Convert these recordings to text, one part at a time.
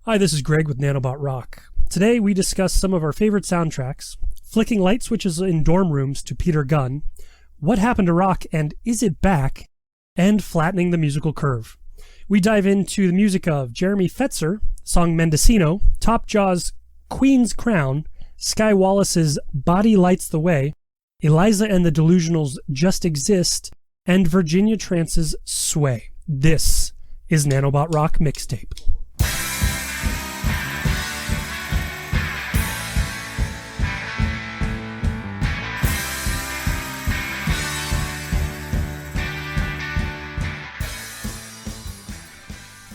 Hi, this is Greg with Nanobot Rock. Today we discuss some of our favorite soundtracks, flicking light switches in dorm rooms to Peter Gunn, what happened to rock and is it back, and flattening the musical curve. We dive into the music of Jeremy Fetzer, song Mendocino, Topjaw's Queen's Crown, Skye Wallace's Body Lights the Way, Eliza and the Delusionals' Just Exist, and Virginia Trance's Sway. This is Nanobot Rock Mixtape.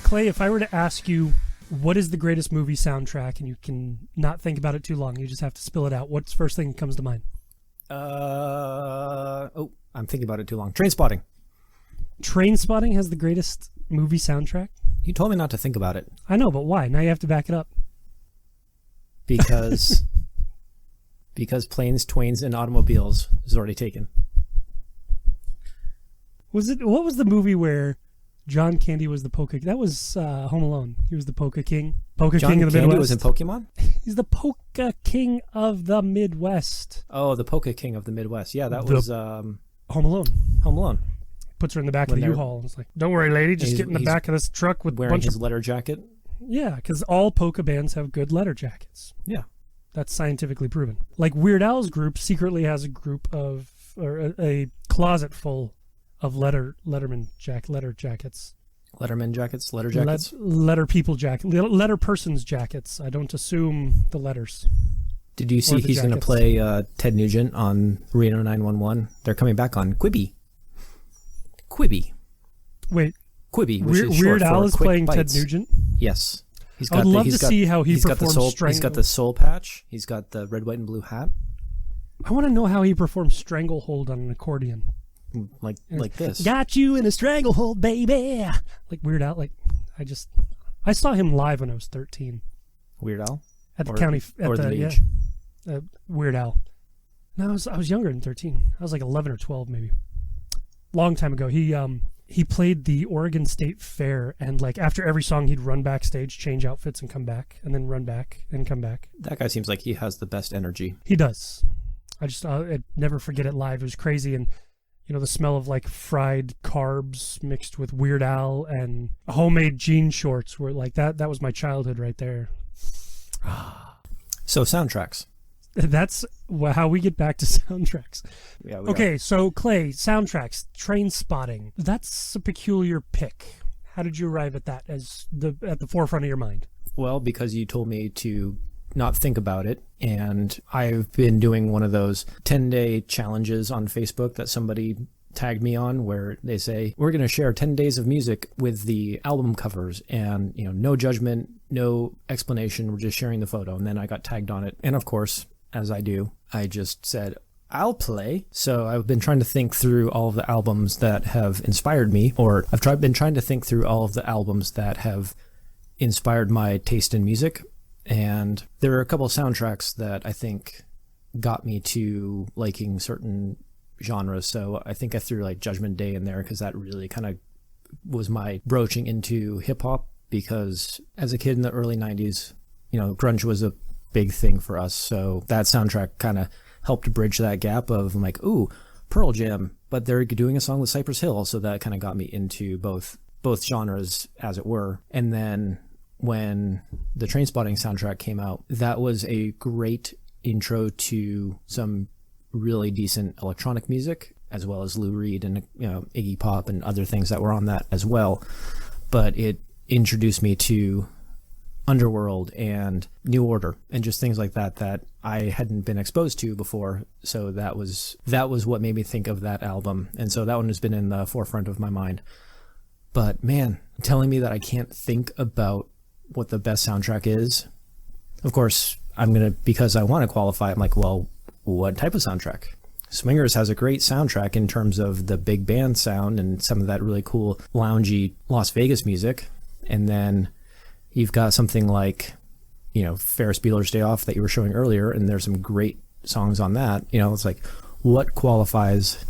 Clay, if I were to ask you what is the greatest movie soundtrack and you can not think about it too long, you just have to spill it out, what's the first thing that comes to mind? I'm thinking about it too long. Trainspotting. Trainspotting has the greatest movie soundtrack? You told me not to think about it. I know, but why? Now you have to back it up. Because planes, twains, and automobiles is already taken. What was the movie where John Candy was the Polka? That was Home Alone. He was the Polka King. King of the Midwest. John Candy was in Pokemon? He's the Polka King of the Midwest. Oh, the Polka King of the Midwest. Yeah, that was Home Alone. Home Alone. Puts her in the back of the U-Haul. It's like, don't worry, lady, just get in the back of this truck with wearing his leather jacket. Yeah, because all polka bands have good leather jackets. Yeah. That's scientifically proven. Like Weird Al's group secretly has a group of, or a closet full of letter jackets. Letterman jackets? Letter jackets? Letter person's jackets. I don't assume the letters. Did you see he's going to play Ted Nugent on Reno 911? They're coming back on Quibi. Wait. Quibi, which is Weird short Al for is Quick playing Bites. Ted Nugent? Yes. I'd love to see how he performs Strangle. He's got the soul patch. He's got the red, white, and blue hat. I want to know how he performs Stranglehold on an accordion. Like this. Got you in a stranglehold, baby. Like Weird Al. I saw him live when I was 13. Weird Al? At the county. Or the age? Weird Al. No, I was younger than 13. I was like 11 or 12 maybe. Long time ago. He played the Oregon State Fair, and like after every song he'd run backstage, change outfits, and come back, and then run back and come back. That guy seems like he has the best energy. He does. I'd never forget it live. It was crazy, and the smell of like fried carbs mixed with Weird Al and homemade jean shorts were like that. That was my childhood right there. So soundtracks. That's how we get back to soundtracks. Yeah. Okay, so Clay, soundtracks, Trainspotting. That's a peculiar pick. How did you arrive at that as at the forefront of your mind? Well, because you told me to not think about it, and I've been doing one of those 10-day challenges on Facebook that somebody tagged me on, where they say we're going to share 10 days of music with the album covers, and no judgment, no explanation, we're just sharing the photo. And then I got tagged on it, and of course, as I do, I just said I'll play. So I've been trying to think through all of the albums that have inspired me, or been trying to think through all of the albums that have inspired my taste in music. And there are a couple of soundtracks that I think got me to liking certain genres. So I think I threw like Judgment Day in there because that really kind of was my broaching into hip hop, because as a kid in the early 90s, grunge was a big thing for us. So that soundtrack kind of helped bridge that gap of like, ooh, Pearl Jam, but they're doing a song with Cypress Hill. So that kind of got me into both genres, as it were. And then when the Trainspotting soundtrack came out, that was a great intro to some really decent electronic music, as well as Lou Reed and Iggy Pop and other things that were on that as well. But it introduced me to Underworld and New Order and just things like that I hadn't been exposed to before. So that was what made me think of that album. And so that one has been in the forefront of my mind. But man, telling me that I can't think about what the best soundtrack is, of course, because I want to qualify, I'm like, well, what type of soundtrack? Swingers has a great soundtrack in terms of the big band sound and some of that really cool loungy Las Vegas music. And then you've got something like, Ferris Bueller's Day Off that you were showing earlier, and there's some great songs on that. It's like, what qualifies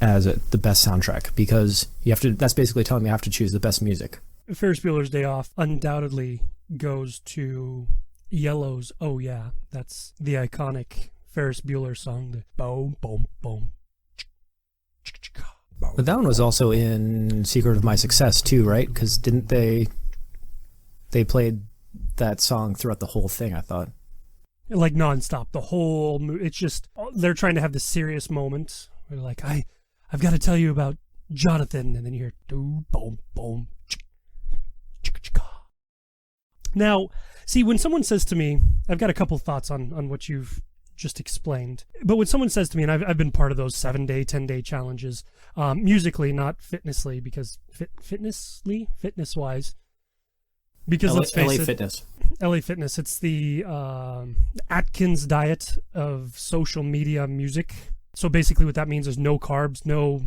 as the best soundtrack? Because that's basically telling me I have to choose the best music. Ferris Bueller's Day Off undoubtedly goes to Yellow's Oh Yeah. That's the iconic Ferris Bueller song, the boom, boom, boom. But that one was also in Secret of My Success too, right? Because didn't they played that song throughout the whole thing, I thought. Like nonstop, the whole it's just, they're trying to have this serious moment where they're like, I've got to tell you about Jonathan, and then you hear boom, boom, boom. Now, see, when someone says to me, I've got a couple thoughts on what you've just explained, but when someone says to me, and I've been part of those 7-day, 10-day challenges, musically, not fitnessly, because fitness-wise, because let's face it, LA Fitness, it's the Atkins diet of social media music. So basically what that means is no carbs, no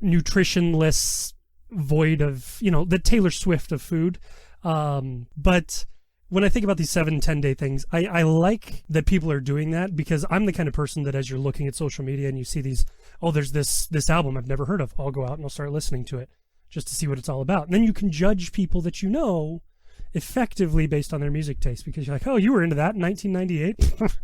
nutritionless void of, the Taylor Swift of food. But when I think about these 7-10 day things, I like that people are doing that, because I'm the kind of person that as you're looking at social media and you see these, there's this album I've never heard of, I'll go out and I'll start listening to it just to see what it's all about. And then you can judge people that you know effectively based on their music taste, because you're like, oh, you were into that in 1998.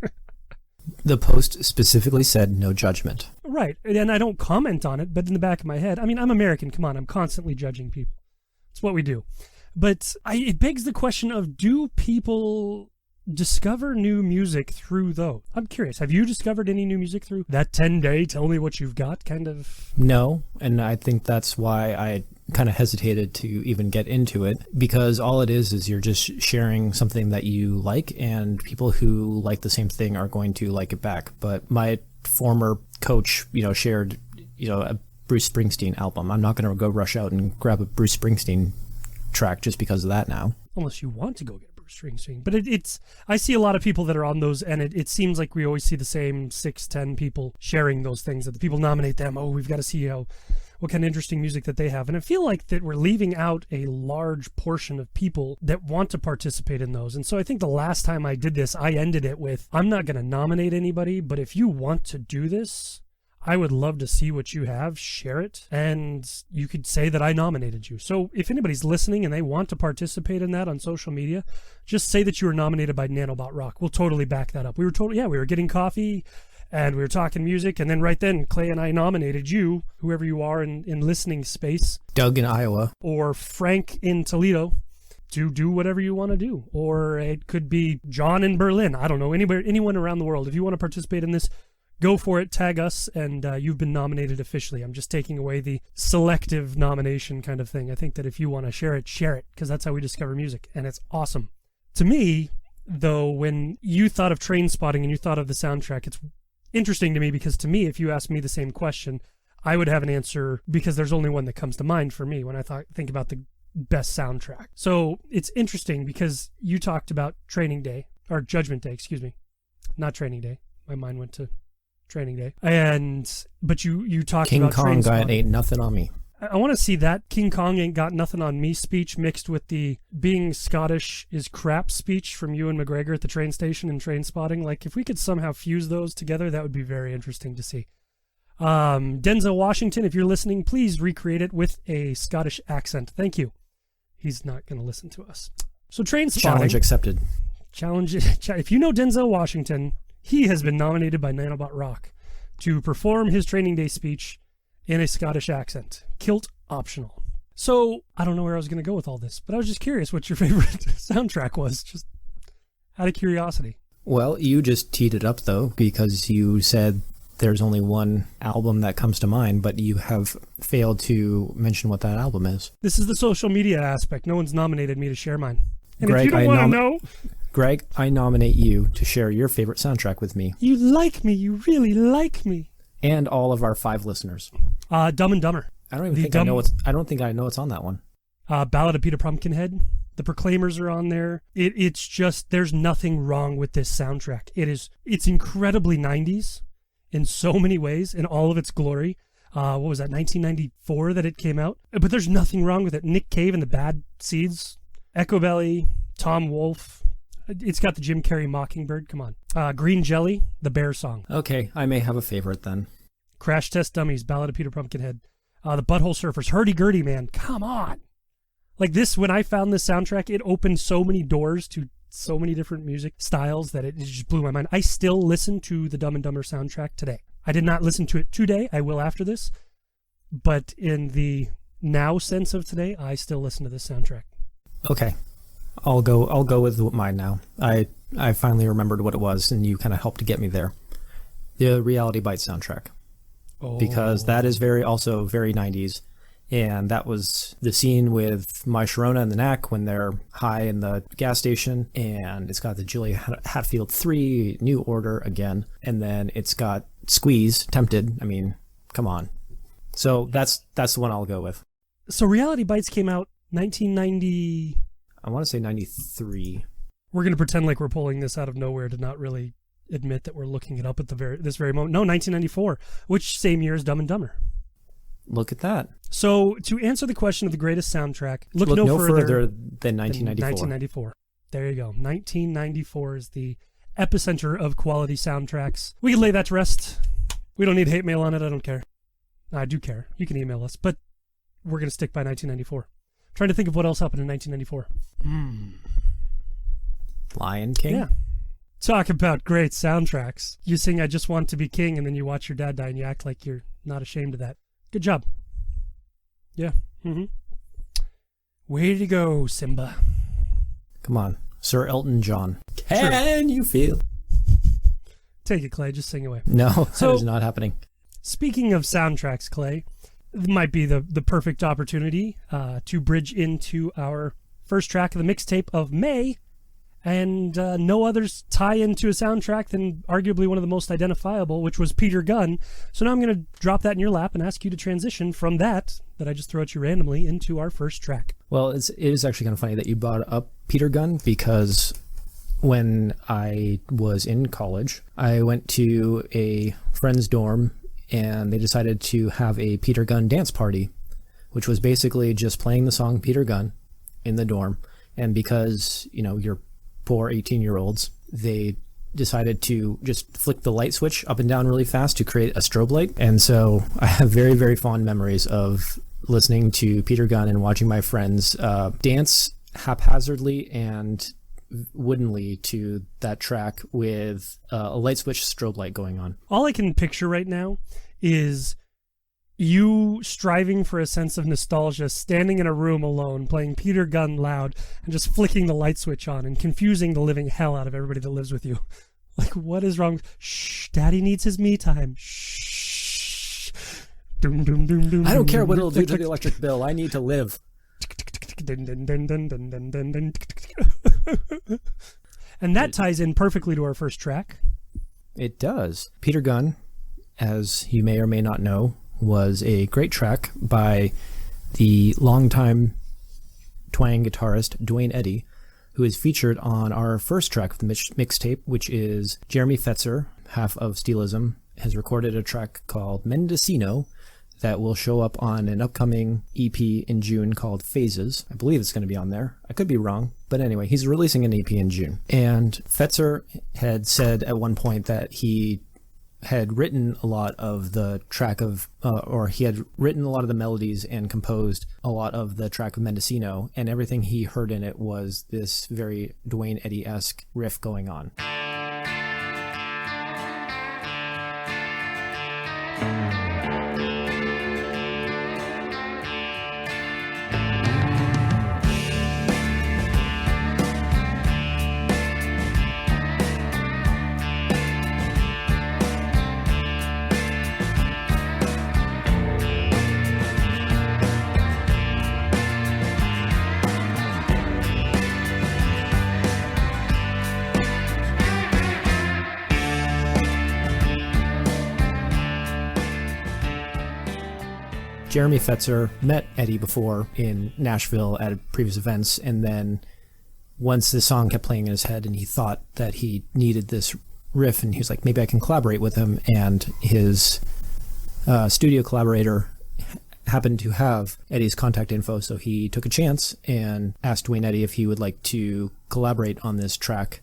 The post specifically said no judgment. Right. And I don't comment on it, but in the back of my head, I mean, I'm American. Come on. I'm constantly judging people. It's what we do. But it begs the question of, do people discover new music through those? I'm curious. Have you discovered any new music through that 10-day, tell me what you've got kind of? No. And I think that's why I kind of hesitated to even get into it, because all it is you're just sharing something that you like, and people who like the same thing are going to like it back. But my former coach, shared, a Bruce Springsteen album. I'm not going to go rush out and grab a Bruce Springsteen track just because of that now. Unless you want to go get Bruce Springsteen. But it's I see a lot of people that are on those, and it seems like we always see the same 6-10 people sharing those things, that the people nominate them. Oh, we've got to see what kind of interesting music that they have. And I feel like that we're leaving out a large portion of people that want to participate in those. And so I think the last time I did this, I ended it with, I'm not going to nominate anybody, but if you want to do this, I would love to see what you have, share it, and you could say that I nominated you. So if anybody's listening and they want to participate in that on social media, just say that you were nominated by Nanobot Rock. We'll totally back that up. We were getting coffee, and we were talking music, and then right then, Clay and I nominated you, whoever you are in listening space. Doug in Iowa. Or Frank in Toledo, to do whatever you want to do. Or it could be John in Berlin. I don't know, anyone around the world. If you want to participate in this, go for it, tag us, and you've been nominated officially. I'm just taking away the selective nomination kind of thing. I think that if you want to share it, because that's how we discover music, and it's awesome. To me, though, when you thought of Train Spotting and you thought of the soundtrack, it's interesting to me, because to me, if you asked me the same question, I would have an answer, because there's only one that comes to mind for me when I think about the best soundtrack. So it's interesting because you talked about Judgment Day, excuse me, not Training Day. My mind went to Training Day. But you talked King about Kong guy ain't nothing on me. I want to see that King Kong ain't got nothing on me speech mixed with the being Scottish is crap speech from Ewan McGregor at the train station in Train Spotting. Like, if we could somehow fuse those together, that would be very interesting to see. Denzel Washington, if you're listening, please recreate it with a Scottish accent. Thank you. He's not going to listen to us. So Train Spotting. Challenge accepted. If you know Denzel Washington, he has been nominated by Nanobot Rock to perform his Training Day speech in a Scottish accent. Kilt optional. So, I don't know where I was going to go with all this, but I was just curious what your favorite soundtrack was, just out of curiosity. Well, you just teed it up, though, because you said there's only one album that comes to mind, but you have failed to mention what that album is. This is the social media aspect. No one's nominated me to share mine. And Greg, if you don't want to know... Greg, I nominate you to share your favorite soundtrack with me. You like me. You really like me. And all of our 5 listeners. Dumb and Dumber. I don't think I know what's on that one. Ballad of Peter Pumpkinhead. The Proclaimers are on there. It's just, there's nothing wrong with this soundtrack. It's incredibly 90s in so many ways, in all of its glory. What was that, 1994 that it came out? But there's nothing wrong with it. Nick Cave and the Bad Seeds. Echo Belly. Tom Wolfe. It's got the Jim Carrey Mockingbird. Come on. Green Jelly, the Bear song. Okay, I may have a favorite then. Crash Test Dummies, Ballad of Peter Pumpkinhead. The Butthole Surfers, Hurdy-Gurdy, man. Come on. Like this, when I found this soundtrack, it opened so many doors to so many different music styles that it just blew my mind. I still listen to the Dumb and Dumber soundtrack today. I did not listen to it today. I will after this. But in the now sense of today, I still listen to this soundtrack. Okay. I'll go with mine now. I finally remembered what it was, and you kind of helped to get me there. The Reality Bites soundtrack. Oh. Because that is also very 90s. And that was the scene with My Sharona and the Knack when they're high in the gas station. And it's got the Julia Hatfield 3, New Order again. And then it's got Squeeze, Tempted. I mean, come on. So that's the one I'll go with. So Reality Bites came out 1990... I want to say 93. We're going to pretend like we're pulling this out of nowhere to not really admit that we're looking it up at this very moment. No, 1994, which same year as Dumb and Dumber. Look at that. So to answer the question of the greatest soundtrack, look no further than 1994. 1994. There you go. 1994 is the epicenter of quality soundtracks. We can lay that to rest. We don't need hate mail on it. I don't care. I do care. You can email us, but we're going to stick by 1994. Trying to think of what else happened in 1994. Lion King? Yeah. Talk about great soundtracks. You sing I Just Want to Be King, and then you watch your dad die and you act like you're not ashamed of that. Good job. Yeah. Mm-hmm. Way to go, Simba. Come on. Sir Elton John. Can you feel? Take it, Clay. Just sing away. No, that is not happening. Speaking of soundtracks, Clay, it might be the perfect opportunity to bridge into our first track of the mixtape of May, and no others tie into a soundtrack than arguably one of the most identifiable, which was Peter Gunn. So now I'm going to drop that in your lap and ask you to transition from that I just threw at you randomly into our first track. Well, it is actually kind of funny that you brought up Peter Gunn, because when I was in college, I went to a friend's dorm and they decided to have a Peter Gunn dance party, which was basically just playing the song Peter Gunn in the dorm. And because, you're poor 18-year-olds, they decided to just flick the light switch up and down really fast to create a strobe light. And so I have very, very fond memories of listening to Peter Gunn and watching my friends dance haphazardly and woodenly to that track with a light switch strobe light going on. All I can picture right now is you striving for a sense of nostalgia, standing in a room alone, playing Peter Gunn loud, and just flicking the light switch on and confusing the living hell out of everybody that lives with you. Like, what is wrong? Shh, Daddy needs his me time. Shh. Doom, doom, doom, doom. I don't care what it'll do to the electric bill. I need to live. And that ties in perfectly to our first track. It does. Peter Gunn, as you may or may not know, was a great track by the longtime twang guitarist Duane Eddy, who is featured on our first track of the mixtape, which is Jeremy Fetzer, half of Steelism, has recorded a track called Mendocino that will show up on an upcoming EP in June called Phases. I believe it's going to be on there. I could be wrong, but anyway, he's releasing an EP in June. And Fetzer had said at one point that he had written a lot of the track of, or he had written a lot of the melodies and composed a lot of the track of Mendocino, and everything he heard in it was this very Duane Eddy-esque riff going on. Jeremy Fetzer met Eddy before in Nashville at previous events, and then once the song kept playing in his head and he thought that he needed this riff, and he was like, maybe I can collaborate with him, and his studio collaborator happened to have Eddy's contact info, so he took a chance and asked Duane Eddy if he would like to collaborate on this track.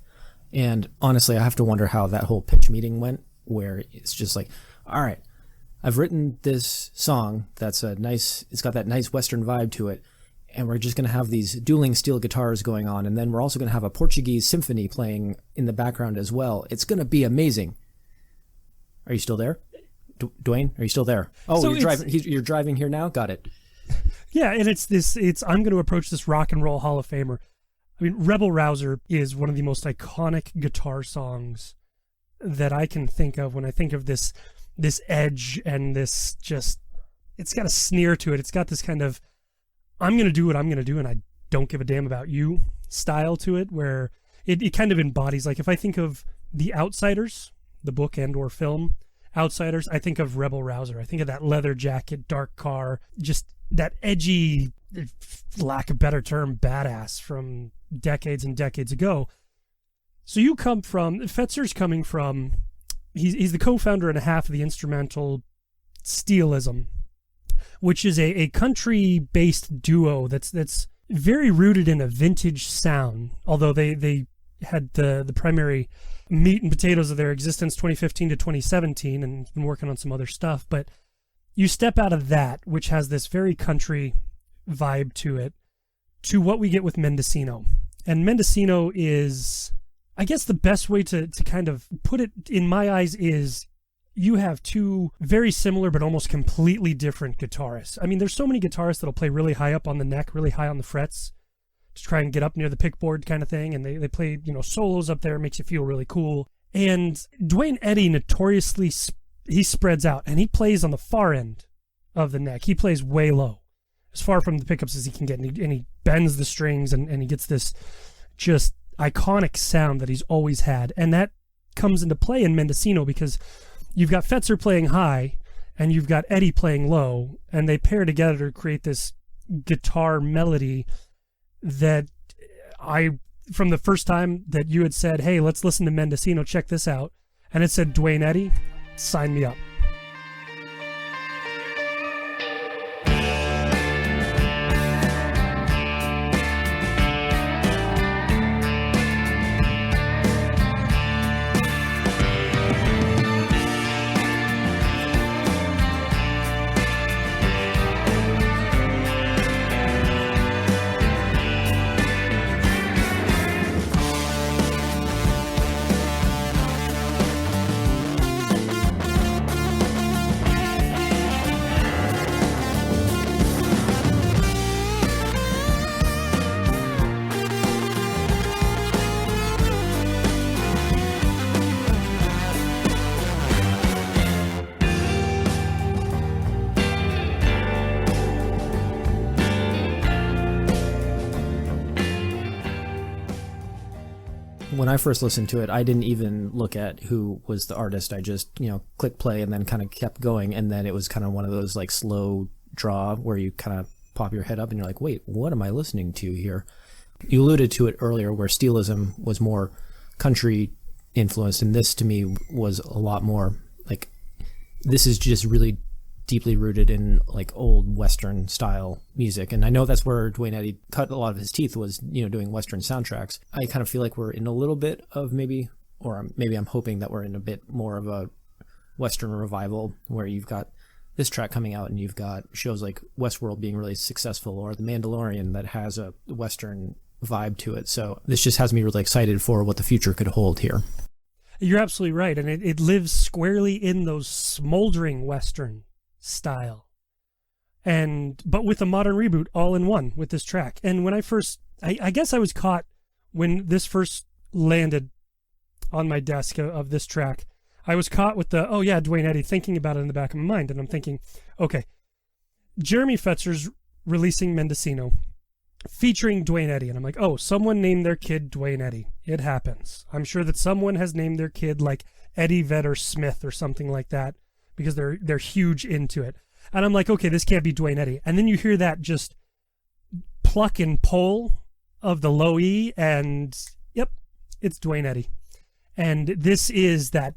And honestly, I have to wonder how that whole pitch meeting went, where it's just like, all right, I've written this song that's it's got that nice Western vibe to it, and we're just going to have these dueling steel guitars going on, and then we're also going to have a Portuguese symphony playing in the background as well. It's going to be amazing. Are you still there? Duane, are you still there? Oh, so you're driving here now? Got it. Yeah, and I'm going to approach this rock and roll Hall of Famer. I mean, Rebel Rouser is one of the most iconic guitar songs that I can think of when I think of this edge and this just, it's got a sneer to it. It's got this kind of, I'm going to do what I'm going to do and I don't give a damn about you style to it, where it kind of embodies, like if I think of The Outsiders, the book and or film Outsiders, I think of Rebel Rouser. I think of that leather jacket, dark car, just that edgy, lack of better term, badass from decades and decades ago. So you come from, Fetzer's coming from, he's the co-founder and a half of the instrumental Steelism, which is a country-based duo that's very rooted in a vintage sound, although they had the primary meat and potatoes of their existence 2015 to 2017 and been working on some other stuff. But you step out of that, which has this very country vibe to it, to what we get with Mendocino. And Mendocino is, I guess the best way to kind of put it in my eyes is, you have two very similar but almost completely different guitarists. I mean, there's so many guitarists that'll play really high up on the neck, really high on the frets, to try and get up near the pickboard kind of thing, and they play, solos up there. It makes you feel really cool. And Duane Eddy notoriously, he spreads out, and he plays on the far end of the neck. He plays way low, as far from the pickups as he can get, and he bends the strings, and he gets this just iconic sound that he's always had. And that comes into play in Mendocino, because you've got Fetzer playing high, and you've got Eddy playing low, and they pair together to create this guitar melody that from the first time that you had said, hey, let's listen to Mendocino, check this out, and it said Duane Eddy, sign me up. When I first listened to it, I didn't even look at who was the artist. I just, click play and then kind of kept going. And then it was kind of one of those like slow draw where you kind of pop your head up and you're like, wait, what am I listening to here? You alluded to it earlier where Steelism was more country influenced. And this to me was a lot more like, this is just really deeply rooted in like old Western style music. And I know that's where Duane Eddy cut a lot of his teeth, was, doing Western soundtracks. I kind of feel like we're in a little bit of maybe I'm hoping that we're in a bit more of a Western revival, where you've got this track coming out and you've got shows like Westworld being really successful, or The Mandalorian that has a Western vibe to it. So this just has me really excited for what the future could hold here. You're absolutely right. And it lives squarely in those smoldering Western style, but with a modern reboot all in one with this track. And when I guess I was caught when this first landed on my desk of this track, I was caught with the, oh yeah, Duane Eddy, thinking about it in the back of my mind. And I'm thinking, okay, Jeremy Fetzer's releasing Mendocino featuring Duane Eddy. And I'm like, oh, someone named their kid Duane Eddy. It happens. I'm sure that someone has named their kid like Eddie Vedder Smith or something like that, because they're huge into it. And I'm like, okay, this can't be Duane Eddy. And then you hear that just pluck and pull of the low E, and yep, it's Duane Eddy. And this is that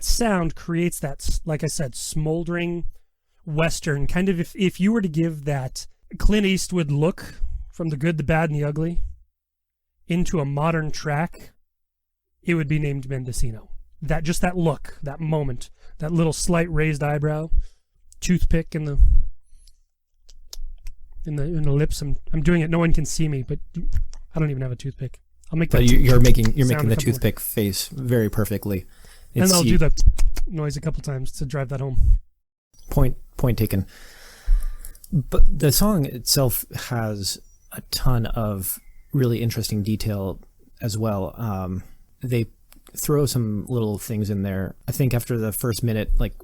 sound creates that, like I said, smoldering Western, kind of if you were to give that Clint Eastwood look from The Good, the Bad, and the Ugly into a modern track, it would be named Mendocino. That look, that moment, that little slight raised eyebrow, toothpick in the... in the lips. I'm doing it. No one can see me, but I don't even have a toothpick. I'll make that. But you're making the toothpick face very perfectly. And I'll do the noise a couple times to drive that home. Point taken. But the song itself has a ton of really interesting detail as well. They throw some little things in there. I think after the first minute, like,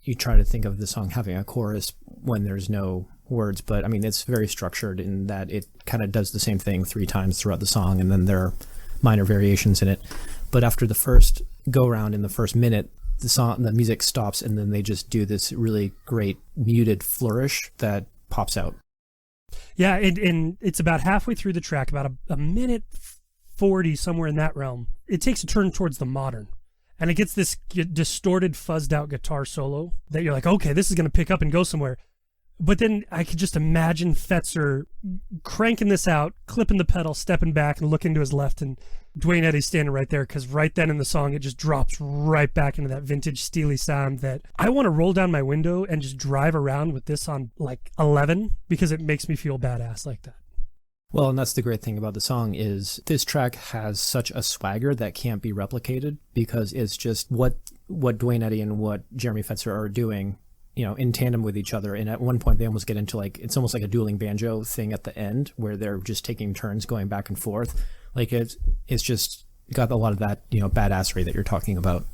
you try to think of the song having a chorus when there's no words, but I mean, it's very structured in that it kind of does the same thing 3 times throughout the song, and then there are minor variations in it. But after the first go round in the first minute, the music stops, and then they just do this really great muted flourish that pops out. Yeah, and it's about halfway through the track, about a minute 40, somewhere in that realm. It takes a turn towards the modern, and it gets this distorted, fuzzed out guitar solo that you're like, okay, this is going to pick up and go somewhere. But then I could just imagine Fetzer cranking this out, clipping the pedal, stepping back and looking to his left, and Duane Eddy standing right there, because right then in the song it just drops right back into that vintage steely sound that I want to roll down my window and just drive around with this on like 11, because it makes me feel badass like that. Well, and that's the great thing about the song is this track has such a swagger that can't be replicated, because it's just what Duane Eddy and what Jeremy Fetzer are doing, you know, in tandem with each other. And at one point they almost get into like, it's almost like a dueling banjo thing at the end where they're just taking turns going back and forth. Like it's just got a lot of that, you know, badassery that you're talking about.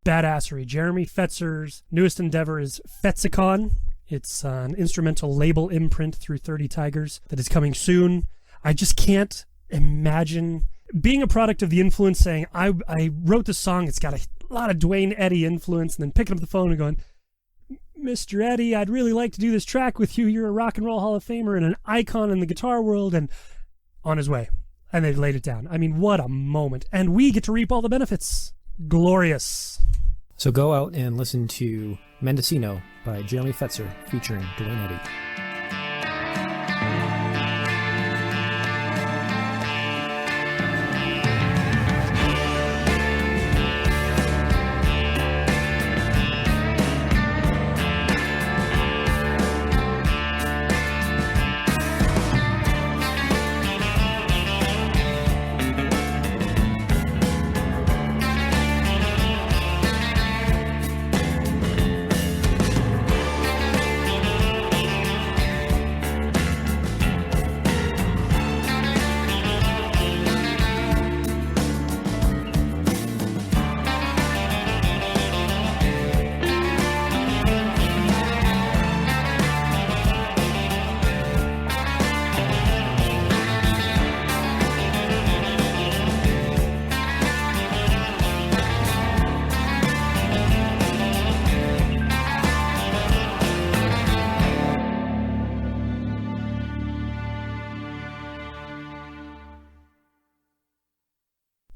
Badassery. Jeremy Fetzer's newest endeavor is Fetzicon. It's an instrumental label imprint through 30 Tigers that is coming soon. I just can't imagine being a product of the influence, saying, I wrote this song, it's got a lot of Duane Eddy influence, and then picking up the phone and going, Mr. Eddy, I'd really like to do this track with you. You're a rock and roll Hall of Famer and an icon in the guitar world, and on his way. And they laid it down. I mean, what a moment. And we get to reap all the benefits. Glorious. So go out and listen to Mendocino by Jeremy Fetzer featuring Duane Eddy.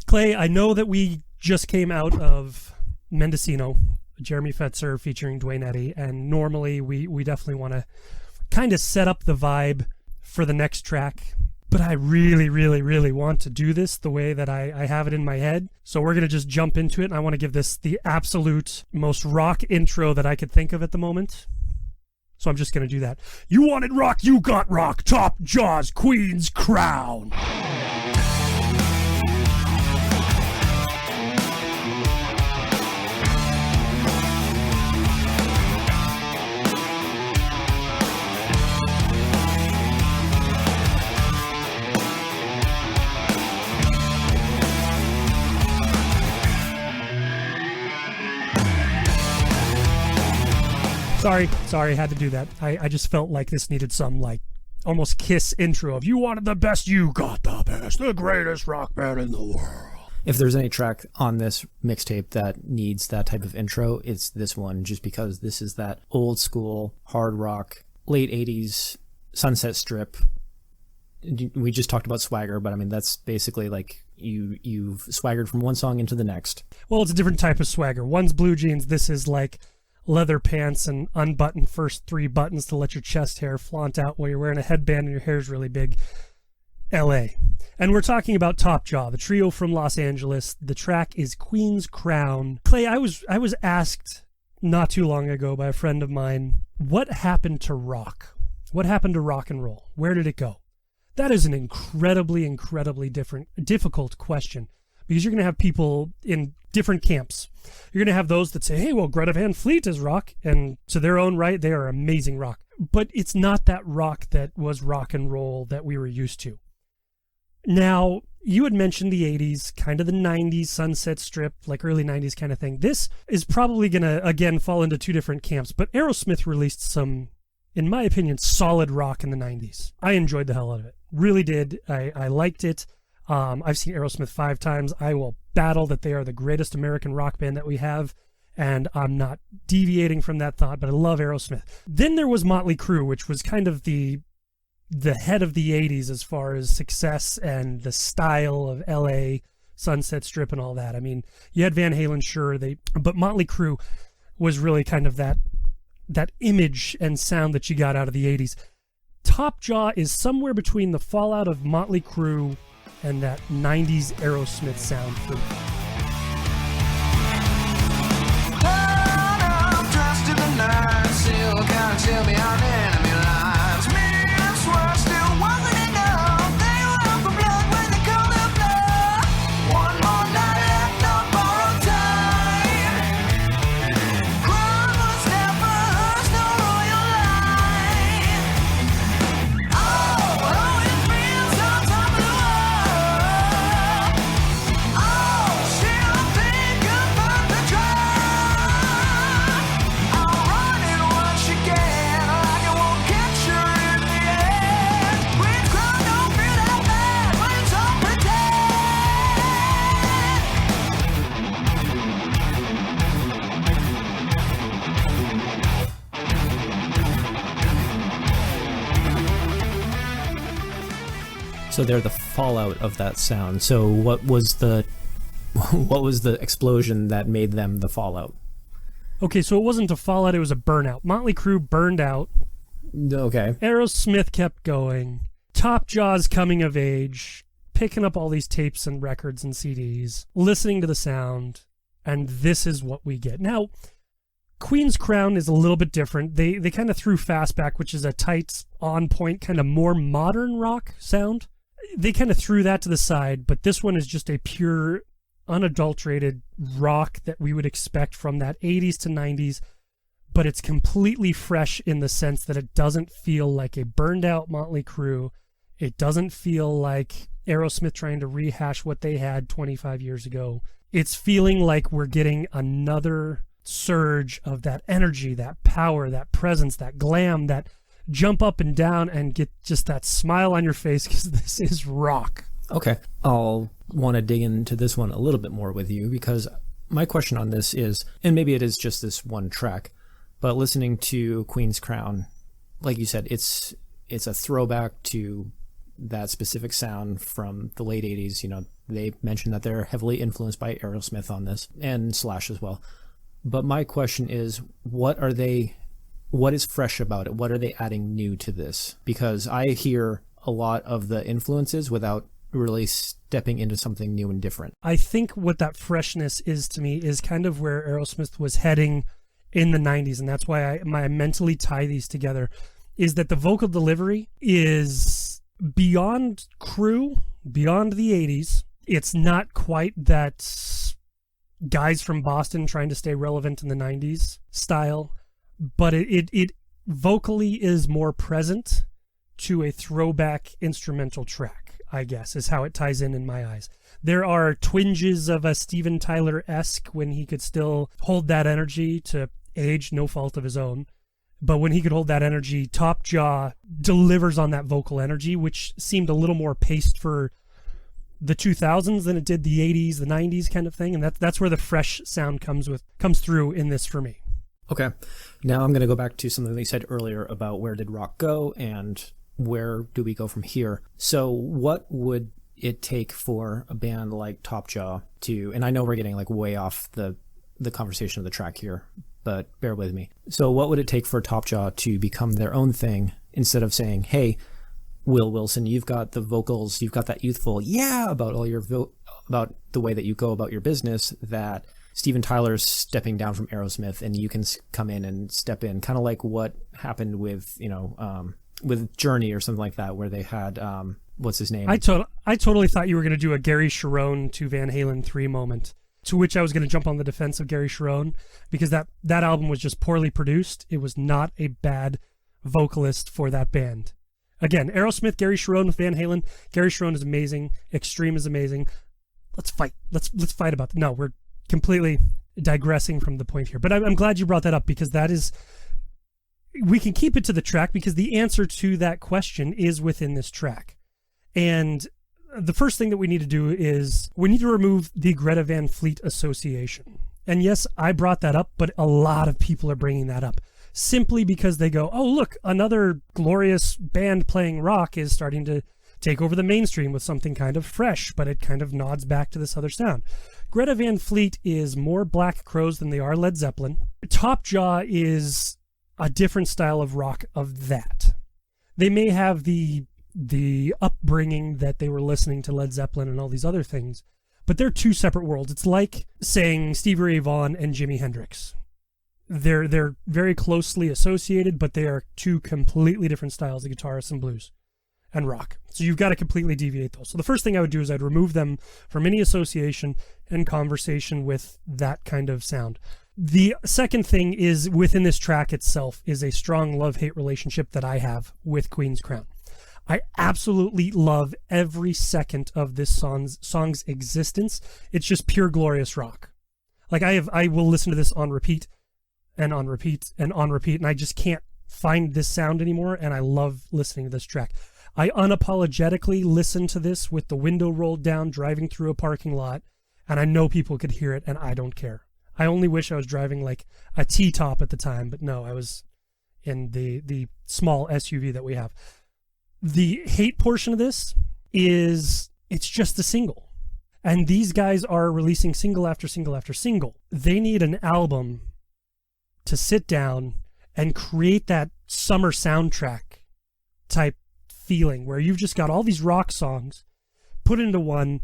Clay, I know that we just came out of Mendocino, Jeremy Fetzer featuring Duane Eddy, and normally we definitely want to kind of set up the vibe for the next track, but I really, really, really want to do this the way that I have it in my head, so we're going to just jump into it, and I want to give this the absolute most rock intro that I could think of at the moment. So I'm just going to do that. You wanted rock, you got rock. Topjaw's Queen's Crown. Sorry, had to do that. I just felt like this needed some, like, almost Kiss intro of, you wanted the best, you got the best, the greatest rock band in the world. If there's any track on this mixtape that needs that type of intro, it's this one, just because this is that old school hard rock, late 80s Sunset Strip. We just talked about swagger, but I mean, that's basically like you've swaggered from one song into the next. Well, it's a different type of swagger. One's blue jeans, this is like leather pants and unbuttoned first 3 buttons to let your chest hair flaunt out while you're wearing a headband and your hair's really big. LA. And we're talking about Topjaw, the trio from Los Angeles. The track is Queen's Crown. Clay, I was asked not too long ago by a friend of mine, what happened to rock? What happened to rock and roll? Where did it go? That is an incredibly difficult question, because you're going to have people in different camps. You're going to have those that say, hey, well, Greta Van Fleet is rock, and to their own right, they are amazing rock. But it's not that rock that was rock and roll that we were used to. Now, you had mentioned the 80s, kind of the 90s Sunset Strip, like early 90s kind of thing. This is probably going to, again, fall into two different camps, but Aerosmith released some, in my opinion, solid rock in the 90s. I enjoyed the hell out of it. Really did. I liked it. I've seen Aerosmith 5 times. I will battle that they are the greatest American rock band that we have, and I'm not deviating from that thought, but I love Aerosmith. Then there was Motley Crue, which was kind of the head of the 80s as far as success and the style of LA, Sunset Strip and all that. I mean, you had Van Halen, sure, but Motley Crue was really kind of that image and sound that you got out of the 80s. Topjaw is somewhere between the fallout of Motley Crue and that 90s Aerosmith sound for me. I'm dressed in the night, still can't tell me I'm enemy lines. Minutes were still wasn't enough. They run for blood when they call it blood. One more night left, no borrowed time. Crime was never hers, no royal line. Oh, it feels on top of the world. Oh, she'll think about the drive. I'll run it once again, like it won't catch her in the end. Queen's crown don't feel that bad, but it's all pretend. So they're the fallout of that sound. So what was the explosion that made them the fallout? Okay, so it wasn't a fallout, it was a burnout. Motley Crue burned out. Okay. Aerosmith kept going. Topjaw's coming of age, picking up all these tapes and records and CDs, listening to the sound, and this is what we get. Now, Queen's Crown is a little bit different. They kind of threw Fastback, which is a tight, on-point, kind of more modern rock sound. They kind of threw that to the side, but this one is just a pure, unadulterated rock that we would expect from that 80s to 90s, but it's completely fresh in the sense that it doesn't feel like a burned out Motley Crue. It doesn't feel like Aerosmith trying to rehash what they had 25 years ago. It's feeling like we're getting another surge of that energy, that power, that presence, that glam, that jump up and down and get just that smile on your face, because this is rock. Okay. I'll want to dig into this one a little bit more with you, because my question on this is, and maybe it is just this one track, but listening to Queen's Crown, like you said, it's a throwback to that specific sound from the late 80s. You know, they mentioned that they're heavily influenced by Aerosmith on this, and Slash as well. But my question is, what is fresh about it? What are they adding new to this? Because I hear a lot of the influences without really stepping into something new and different. I think what that freshness is to me is kind of where Aerosmith was heading in the 90s, and that's why I mentally tie these together, is that the vocal delivery is beyond Crue, beyond the 80s. It's not quite that guys from Boston trying to stay relevant in the 90s style, but it vocally is more present to a throwback instrumental track, I guess, is how it ties in my eyes. There are twinges of a Steven Tyler-esque when he could still hold that energy to age, no fault of his own. But when he could hold that energy, Topjaw delivers on that vocal energy, which seemed a little more paced for the 2000s than it did the 80s, the 90s kind of thing. And that's where the fresh sound comes through in this for me. Okay. Now I'm going to go back to something they said earlier about where did rock go and where do we go from here. So what would it take for a band like Topjaw to, and I know we're getting like way off the conversation of the track here, but bear with me. So what would it take for Topjaw to become their own thing instead of saying, hey, Will Wilson, you've got the vocals, you've got that youthful, about all your, about the way that you go about your business, that Steven Tyler's stepping down from Aerosmith and you can come in and step in, kind of like what happened with, with Journey or something like that, where they had what's his name? I totally thought you were going to do a Gary Cherone to Van Halen 3 moment, to which I was going to jump on the defense of Gary Cherone, because that album was just poorly produced. It was not a bad vocalist for that band. Again, Aerosmith, Gary Cherone with Van Halen. Gary Cherone is amazing. Extreme is amazing. Let's fight. Let's fight about that. No, we're completely digressing from the point here. But I'm glad you brought that up, because that is... We can keep it to the track, because the answer to that question is within this track. And the first thing that we need to do is we need to remove the Greta Van Fleet association. And yes, I brought that up, but a lot of people are bringing that up simply because they go, oh, look, another glorious band playing rock is starting to take over the mainstream with something kind of fresh, but it kind of nods back to this other sound. Greta Van Fleet is more Black Crowes than they are Led Zeppelin. Topjaw is a different style of rock of that. They may have the upbringing that they were listening to Led Zeppelin and all these other things, but they're two separate worlds. It's like saying Stevie Ray Vaughan and Jimi Hendrix. They're very closely associated, but they are two completely different styles of guitarists and blues and rock. So you've got to completely deviate those. So the first thing I would do is I'd remove them from any association and conversation with that kind of sound. The second thing is, within this track itself is a strong love-hate relationship that I have with Queen's Crown. I absolutely love every second of this song's existence. It's just pure glorious rock. Like I will listen to this on repeat and on repeat and on repeat, and I just can't find this sound anymore, and I love listening to this track. I unapologetically listen to this with the window rolled down, driving through a parking lot, and I know people could hear it, and I don't care. I only wish I was driving like a T-top at the time, but no, I was in the small SUV that we have. The hate portion of this is, it's just a single. And these guys are releasing single after single after single. They need an album to sit down and create that summer soundtrack type feeling where you've just got all these rock songs put into one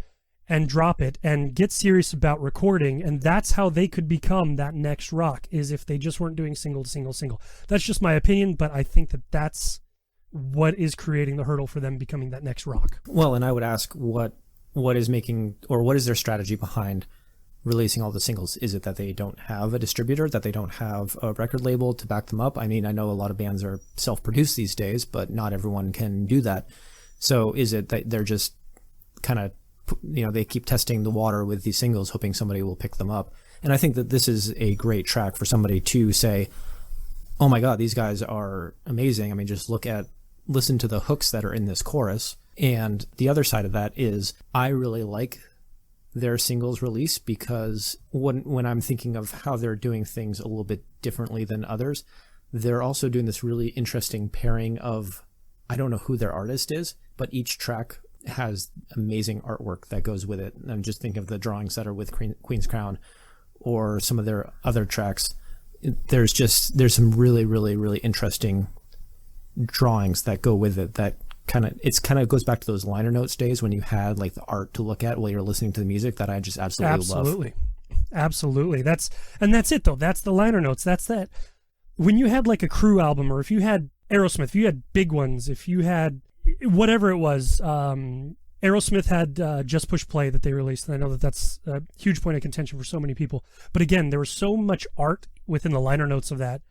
and drop it and get serious about recording. And that's how they could become that next rock, is if they just weren't doing single to single single. That's just my opinion, but I think that that's what is creating the hurdle for them becoming that next rock. Well, and I would ask what is making, or what is their strategy behind releasing all the singles? Is it that they don't have a distributor, that they don't have a record label to back them up? I mean, I know a lot of bands are self-produced these days, but not everyone can do that. So is it that they're just kind of, they keep testing the water with these singles, hoping somebody will pick them up? And I think that this is a great track for somebody to say, oh my God, these guys are amazing. I mean, just listen to the hooks that are in this chorus. And the other side of that is, I really like their singles release, because when I'm thinking of how they're doing things a little bit differently than others, they're also doing this really interesting pairing of, I don't know who their artist is, but each track has amazing artwork that goes with it. I'm just thinking of the drawings that are with Queen's Crown or some of their other tracks. There's some really, really, really interesting drawings that go with it that kind of goes back to those liner notes days when you had like the art to look at while you're listening to the music, that I just absolutely love. Absolutely. That's it though. That's the liner notes. That's that. When you had like a crew album, or if you had Aerosmith, if you had big ones, if you had whatever it was, Aerosmith had Just Push Play that they released, and I know that that's a huge point of contention for so many people. But again, there was so much art within the liner notes of that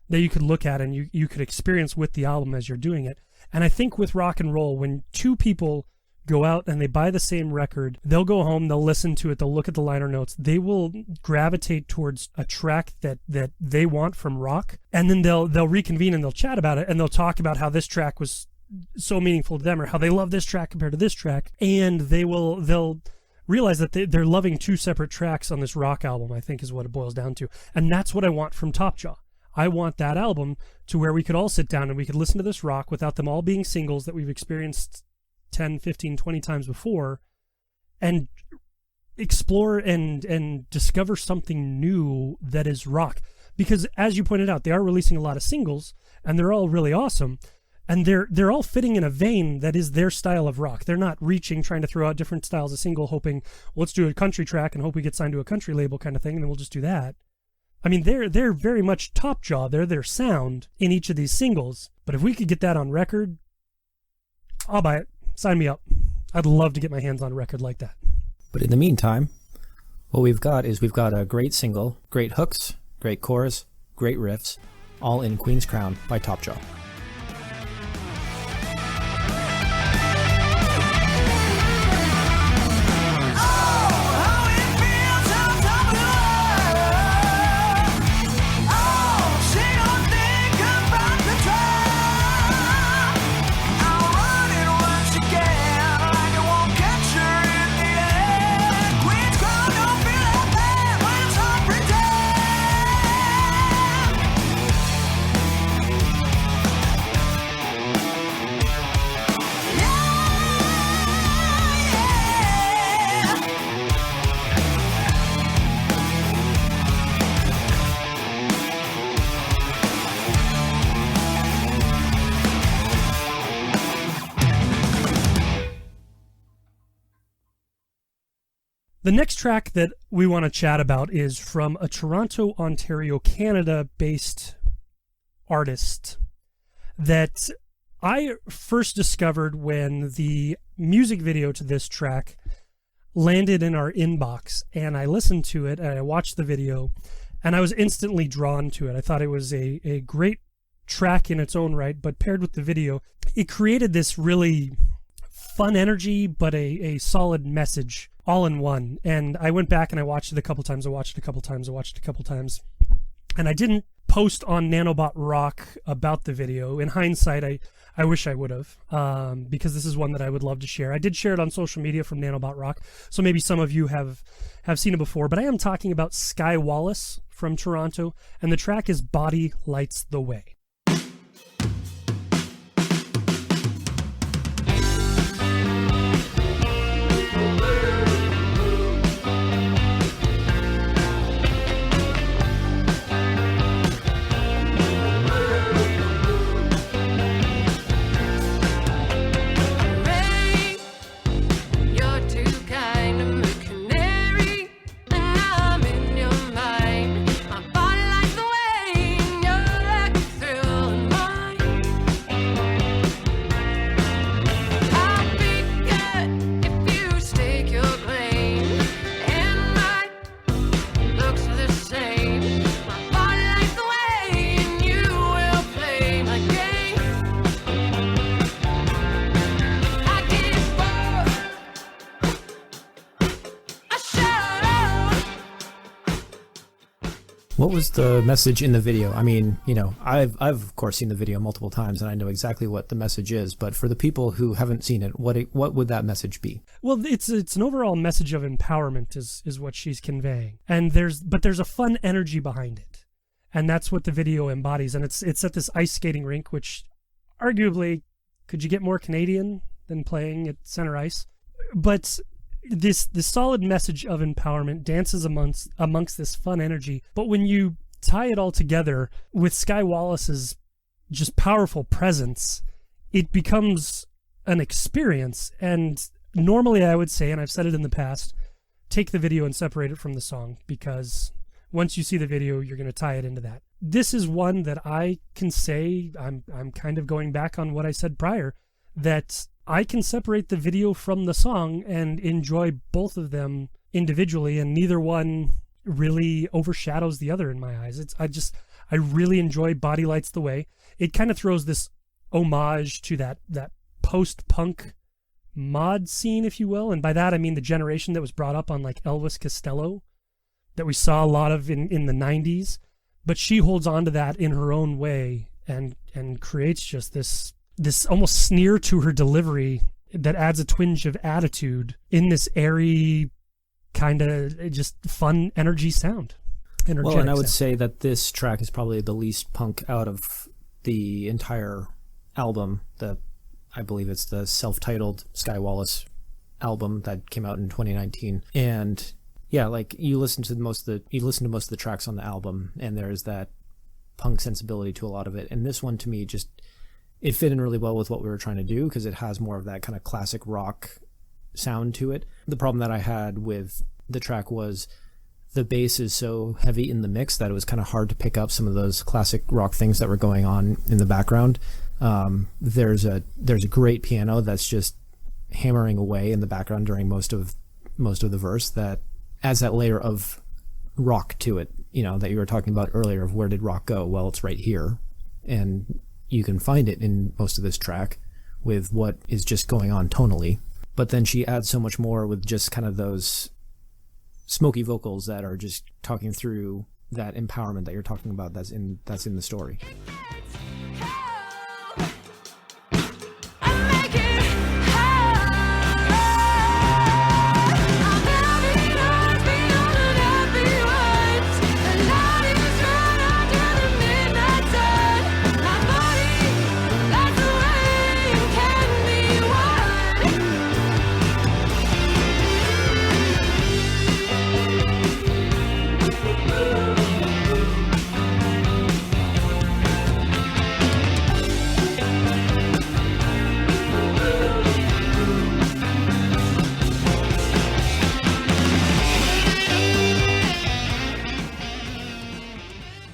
you could look at and you could experience with the album as you're doing it. And I think with rock and roll, when two people go out and they buy the same record, they'll go home, they'll listen to it, they'll look at the liner notes, they will gravitate towards a track that they want from rock, and then they'll reconvene and they'll chat about it, and they'll talk about how this track was so meaningful to them, or how they love this track compared to this track, and they'll realize that they're loving two separate tracks on this rock album, I think is what it boils down to. And that's what I want from Topjaw. I want that album to where we could all sit down and we could listen to this rock without them all being singles that we've experienced 10, 15, 20 times before, and explore and discover something new that is rock. Because as you pointed out, they are releasing a lot of singles and they're all really awesome, and they're all fitting in a vein that is their style of rock. They're not trying to throw out different styles of single, hoping, well, let's do a country track and hope we get signed to a country label kind of thing, and then we'll just do that. I mean, they're very much Topjaw. They're their sound in each of these singles. But if we could get that on record, I'll buy it. Sign me up. I'd love to get my hands on a record like that. But in the meantime, what we've got a great single, great hooks, great chorus, great riffs, all in Queen's Crown by Topjaw. The next track that we want to chat about is from a Toronto, Ontario, Canada-based artist that I first discovered when the music video to this track landed in our inbox, and I listened to it and I watched the video and I was instantly drawn to it. I thought it was a great track in its own right, but paired with the video, it created this really fun energy, but a solid message all in one. And I went back and I watched it a couple times. I watched it a couple times. And I didn't post on Nanobot Rock about the video. In hindsight, I wish I would have, because this is one that I would love to share. I did share it on social media from Nanobot Rock, so maybe some of you have seen it before. But I am talking about Skye Wallace from Toronto, and the track is Body Lights the Way. What was the message in the video? I mean, you know, I've of course seen the video multiple times and I know exactly what the message is, but for the people who haven't seen it, what would that message be? Well, it's an overall message of empowerment is what she's conveying. And there's a fun energy behind it. And that's what the video embodies. And it's at this ice skating rink, which arguably, could you get more Canadian than playing at center ice? But this solid message of empowerment dances amongst this fun energy. But when you tie it all together with Skye Wallace's just powerful presence, it becomes an experience. And normally I would say, and I've said it in the past, take the video and separate it from the song, because once you see the video, you're going to tie it into that. This is one that I can say, I'm kind of going back on what I said prior, that I can separate the video from the song and enjoy both of them individually, and neither one really overshadows the other in my eyes. I really enjoy Body Lights the Way. It kind of throws this homage to that post-punk mod scene, if you will, and by that I mean the generation that was brought up on like Elvis Costello that we saw a lot of in the 90s, but she holds on to that in her own way and creates just this almost sneer to her delivery that adds a twinge of attitude in this airy, kind of just fun energy sound. Well, and I would say that this track is probably the least punk out of the entire album. I believe it's the self-titled Skye Wallace album that came out in 2019. And yeah, like you listen to most of the tracks on the album, and there's that punk sensibility to a lot of it. And this one, to me, just it fit in really well with what we were trying to do, because it has more of that kind of classic rock sound to it. The problem that I had with the track was the bass is so heavy in the mix that it was kind of hard to pick up some of those classic rock things that were going on in the background. There's a great piano that's just hammering away in the background during most of the verse that adds that layer of rock to it, that you were talking about earlier of where did rock go? Well, it's right here, and you can find it in most of this track with what is just going on tonally. But then she adds so much more with just kind of those smoky vocals that are just talking through that empowerment that you're talking about that's in the story.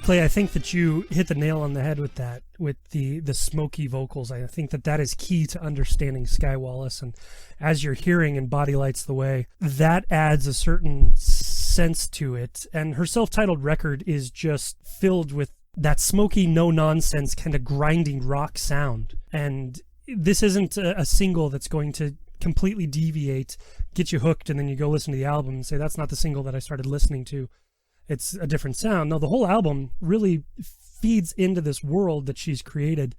Clay, I think that you hit the nail on the head with that, with the smoky vocals. I think that is key to understanding Skye Wallace. And as you're hearing in Body Lights the Way, that adds a certain sense to it. And her self-titled record is just filled with that smoky, no-nonsense kind of grinding rock sound. And this isn't a single that's going to completely deviate, get you hooked, and then you go listen to the album and say, that's not the single that I started listening to. It's a different sound. No, the whole album really feeds into this world that she's created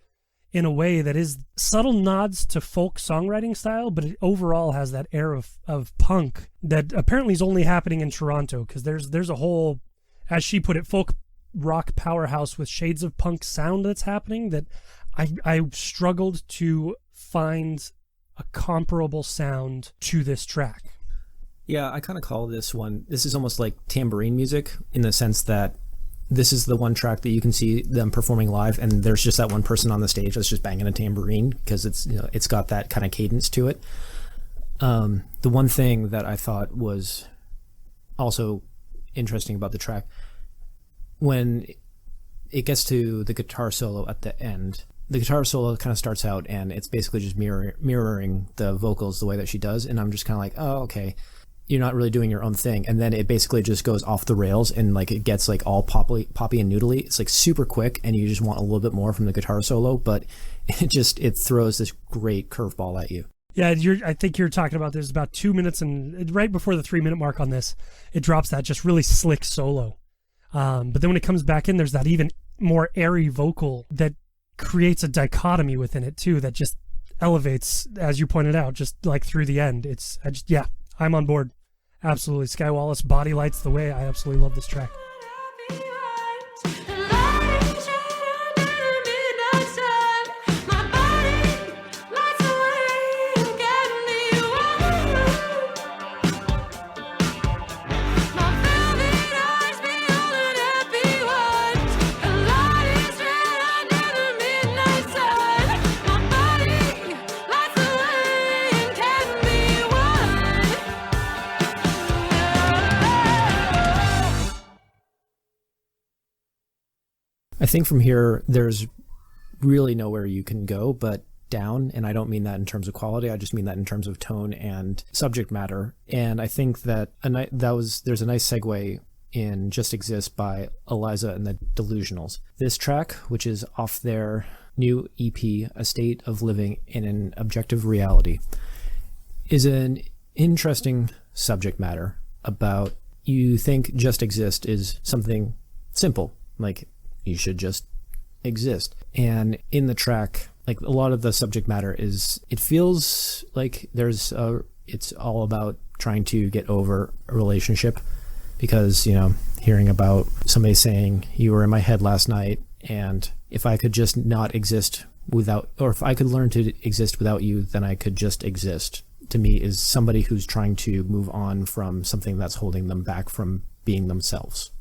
in a way that is subtle nods to folk songwriting style, but it overall has that air of punk that apparently is only happening in Toronto, because there's a whole, as she put it, folk rock powerhouse with shades of punk sound that's happening that I struggled to find a comparable sound to this track. Yeah, I kind of call this is almost like tambourine music in the sense that this is the one track that you can see them performing live, and there's just that one person on the stage that's just banging a tambourine because it's got that kind of cadence to it. The one thing that I thought was also interesting about the track, when it gets to the guitar solo at the end, the guitar solo kind of starts out and it's basically just mirroring the vocals the way that she does, and I'm just kind of like, oh, okay. You're not really doing your own thing, and then it basically just goes off the rails and like it gets like all poppy and noodly. It's like super quick, and you just want a little bit more from the guitar solo, but it throws this great curveball at you. Yeah, I think you're talking about there's about 2 minutes, and right before the 3-minute mark on this, it drops that just really slick solo. But then when it comes back in, there's that even more airy vocal that creates a dichotomy within it too that just elevates, as you pointed out, just like through the end. I'm on board. Absolutely. Skye Wallace, Body Lights the Way. I absolutely love this track. I think from here, there's really nowhere you can go but down, and I don't mean that in terms of quality, I just mean that in terms of tone and subject matter. And I think that there's a nice segue in Just Exist by Eliza and the Delusionals. This track, which is off their new EP, A State of Living in an Objective Reality, is an interesting subject matter about, you think Just Exist is something simple, like you should just exist. And in the track, like a lot of the subject matter it feels like it's all about trying to get over a relationship, because, hearing about somebody saying, you were in my head last night, and if I could just not exist without, or if I could learn to exist without you, then I could just exist, to me is somebody who's trying to move on from something that's holding them back from being themselves.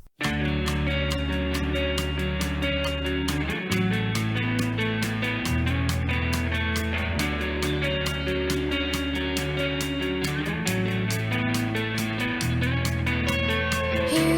Here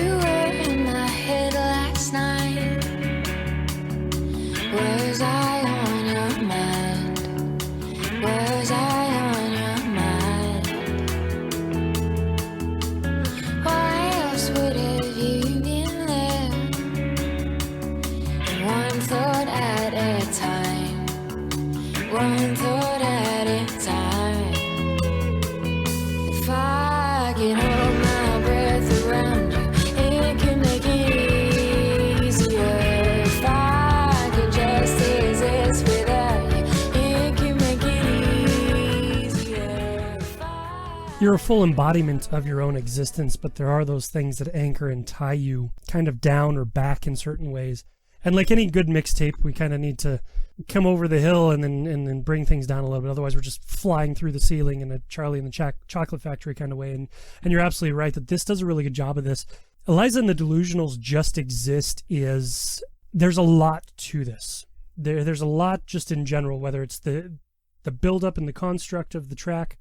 can hold my breath around you, it can make it easier. If I could just exist without you, it can make it easier. You're a full embodiment of your own existence, but there are those things that anchor and tie you kind of down or back in certain ways. And like any good mixtape, we kind of need to come over the hill and then bring things down a little bit. Otherwise, we're just flying through the ceiling in a Charlie and the Chocolate Factory kind of way. And you're absolutely right that this does a really good job of this. Eliza and the Delusionals Just Exist there's a lot to this. There's a lot just in general, whether it's the build-up and the construct of the track,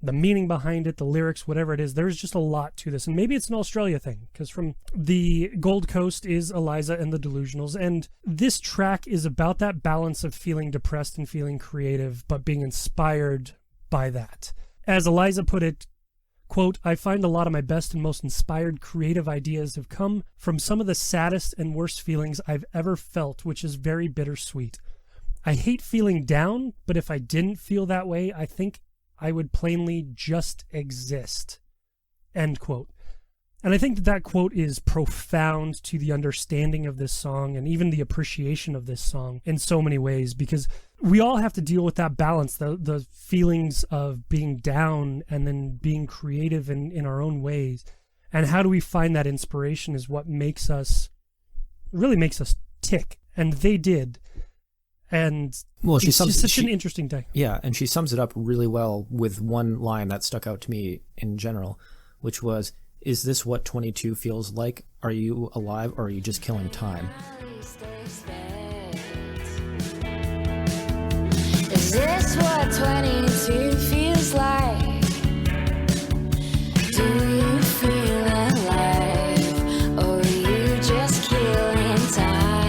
the meaning behind it, the lyrics, whatever it is, there's just a lot to this. And maybe it's an Australia thing, because from the Gold Coast is Eliza and the Delusionals. And this track is about that balance of feeling depressed and feeling creative, but being inspired by that. As Eliza put it, quote, "I find a lot of my best and most inspired creative ideas have come from some of the saddest and worst feelings I've ever felt, which is very bittersweet. I hate feeling down, but if I didn't feel that way, I think I would plainly just exist," end quote. And I think that quote is profound to the understanding of this song and even the appreciation of this song in so many ways, because we all have to deal with that balance, the feelings of being down and then being creative in our own ways. And how do we find that inspiration is what really makes us tick. And they did. And it's just such an interesting day. Yeah, and she sums it up really well with one line that stuck out to me in general, which was, "Is this what 22 feels like? Are you alive or are you just killing time?" Is this what 22 feels like? Do you feel alive or are you just killing time?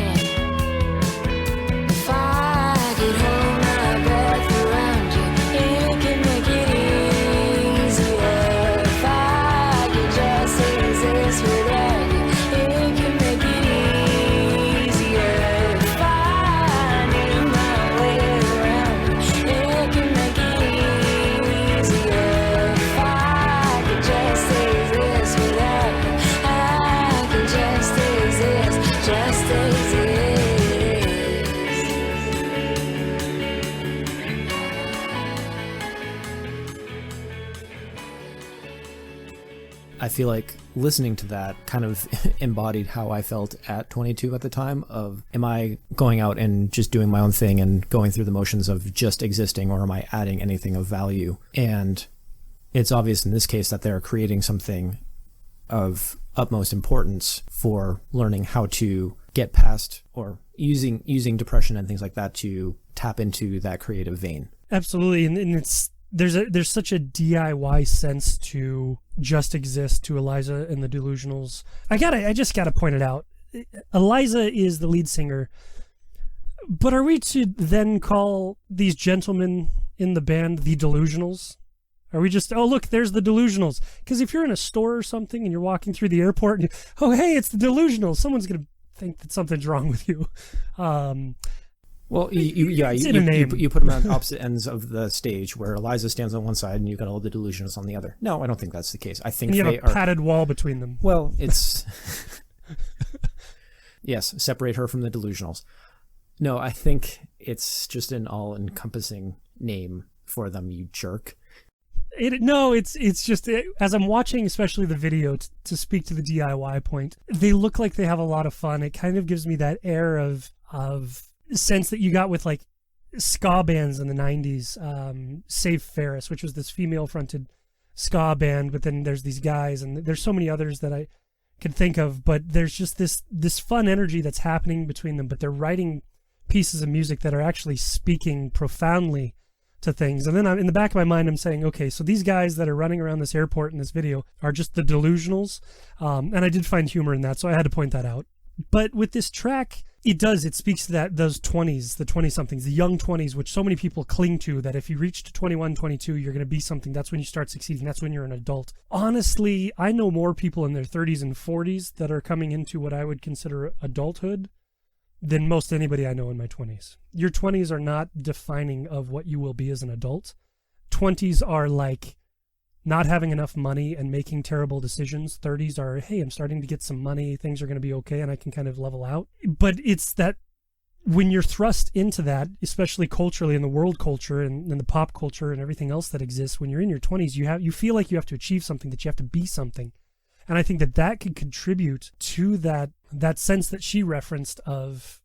I feel like listening to that kind of embodied how I felt at 22 at the time of, am I going out and just doing my own thing and going through the motions of just existing, or am I adding anything of value? And it's obvious in this case that they're creating something of utmost importance for learning how to get past or using depression and things like that to tap into that creative vein. Absolutely. And there's such a DIY sense to Just Exist, to Eliza and the Delusionals. I just gotta point it out. Eliza is the lead singer, but are we to then call these gentlemen in the band the Delusionals? Are we just, oh look, there's the Delusionals? Because if you're in a store or something and you're walking through the airport and, oh hey, it's the Delusionals, someone's gonna think that something's wrong with you. Well, you put them on opposite ends of the stage, where Eliza stands on one side and you got all the Delusionals on the other. No, I don't think that's the case. I think you have a padded wall between them. Well, it's yes, separate her from the Delusionals. No, I think it's just an all-encompassing name for them, you jerk. It's just, as I'm watching, especially the video, to speak to the DIY point, they look like they have a lot of fun. It kind of gives me that air of sense that you got with like ska bands in the 90s, Save Ferris, which was this female-fronted ska band, but then there's these guys, and there's so many others that I could think of, but there's just this fun energy that's happening between them, but they're writing pieces of music that are actually speaking profoundly to things. And then in the back of my mind, I'm saying, okay, so these guys that are running around this airport in this video are just the Delusionals, and I did find humor in that, so I had to point that out. But with this track, it speaks to those 20s, the 20-somethings, the young 20s, which so many people cling to, that if you reach to 21, 22, you're going to be something. That's when you start succeeding. That's when you're an adult. Honestly, I know more people in their 30s and 40s that are coming into what I would consider adulthood than most anybody I know in my 20s. Your 20s are not defining of what you will be as an adult. 20s are like not having enough money and making terrible decisions. 30s are, hey, I'm starting to get some money, things are going to be okay, and I can kind of level out. But it's that when you're thrust into that, especially culturally in the world culture and in the pop culture and everything else that exists, when you're in your 20s, you feel like you have to achieve something, that you have to be something. And I think that can contribute to that sense that she referenced of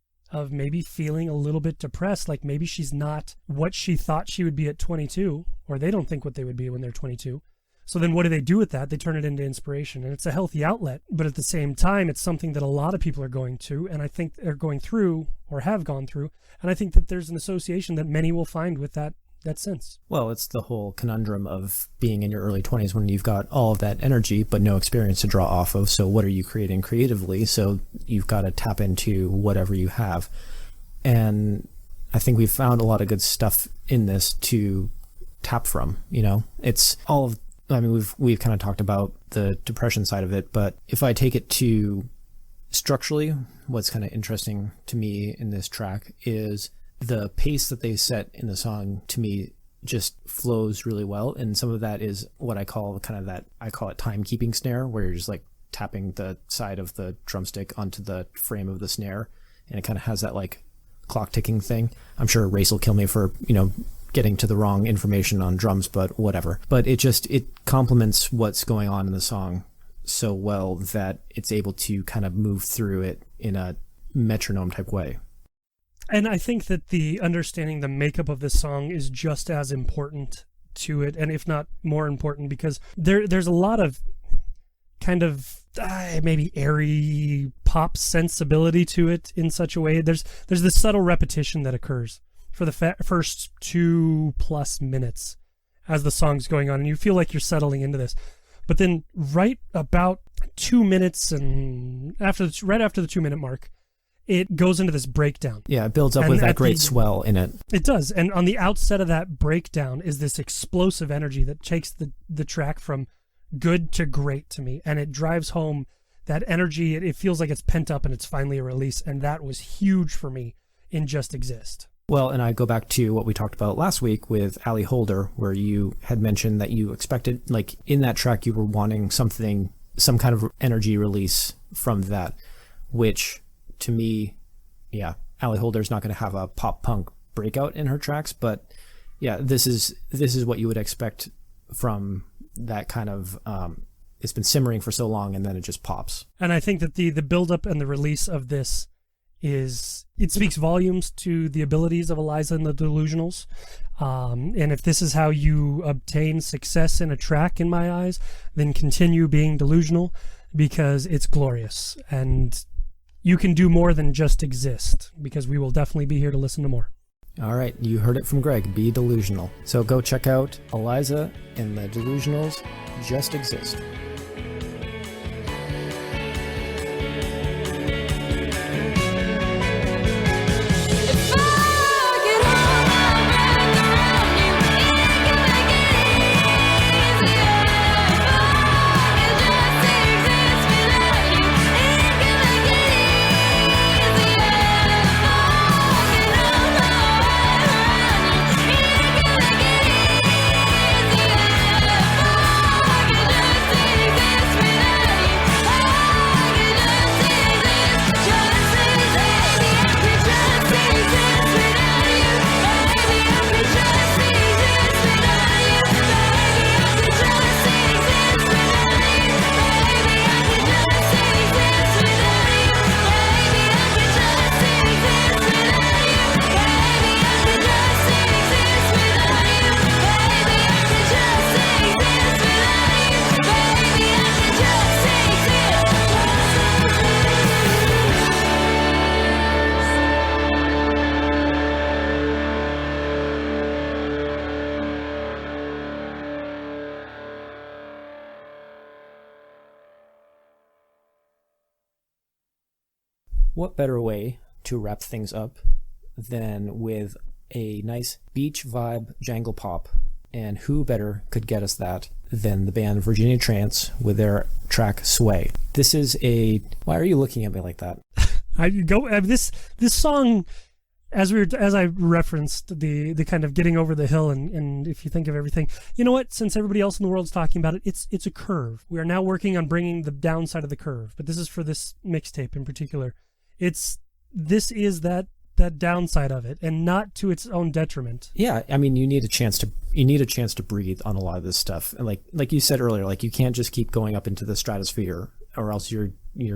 maybe feeling a little bit depressed, like maybe she's not what she thought she would be at 22, or they don't think what they would be when they're 22. So then what do they do with that? They turn it into inspiration, and it's a healthy outlet. But at the same time, it's something that a lot of people are going to, and I think they're going through or have gone through. And I think that there's an association that many will find with that sense. Well, it's the whole conundrum of being in your early 20s when you've got all of that energy but no experience to draw off of. So what are you creating creatively? So you've got to tap into whatever you have. And I think we've found a lot of good stuff in this to tap from. It's all of, we've kind of talked about the depression side of it, but if I take it to structurally, what's kind of interesting to me in this track is the pace that they set in the song, to me, just flows really well. And some of that is what I call I call it timekeeping snare, where you're just like tapping the side of the drumstick onto the frame of the snare. And it kind of has that like clock ticking thing. I'm sure Race will kill me for, getting to the wrong information on drums, but whatever. But it complements what's going on in the song so well that it's able to kind of move through it in a metronome type way. And I think that the understanding the makeup of this song is just as important to it, and if not more important, because there's a lot of kind of maybe airy pop sensibility to it in such a way. There's this subtle repetition that occurs for the first 2+ minutes as the song's going on, and you feel like you're settling into this. But then right about 2 minutes and right after the 2-minute mark, it goes into this breakdown. Yeah, it builds up with that great swell in it. It does. And on the outset of that breakdown is this explosive energy that takes the track from good to great to me. And it drives home that energy. It feels like it's pent up and it's finally a release. And that was huge for me in Just Exist. Well, and I go back to what we talked about last week with Ali Holder, where you had mentioned that you expected, like in that track, you were wanting some kind of energy release from that, which to me, yeah, Ali Holder's not going to have a pop punk breakout in her tracks, but yeah, this is what you would expect from that kind of, it's been simmering for so long and then it just pops. And I think that the buildup and the release of this it speaks volumes to the abilities of Eliza and the Delusionals. And if this is how you obtain success in a track, in my eyes, then continue being delusional, because it's glorious. And you can do more than just exist, because we will definitely be here to listen to more. All right, you heard it from Greg. Be delusional. So go check out Eliza and the Delusionals. Just Exist. What better way to wrap things up than with a nice beach vibe jangle pop? And who better could get us that than the band Virginia Trance with their track Sway? This is why are you looking at me like that? This song As I referenced the kind of getting over the hill, and if you think of everything, you know what? Since everybody else in the world's talking about it, it's a curve. We are now working on bringing the downside of the curve, but this is for this mixtape in particular. This is that downside of it, and not to its own detriment. Yeah, I mean, you need a chance to breathe on a lot of this stuff. And like you said earlier, like you can't just keep going up into the stratosphere, or else you're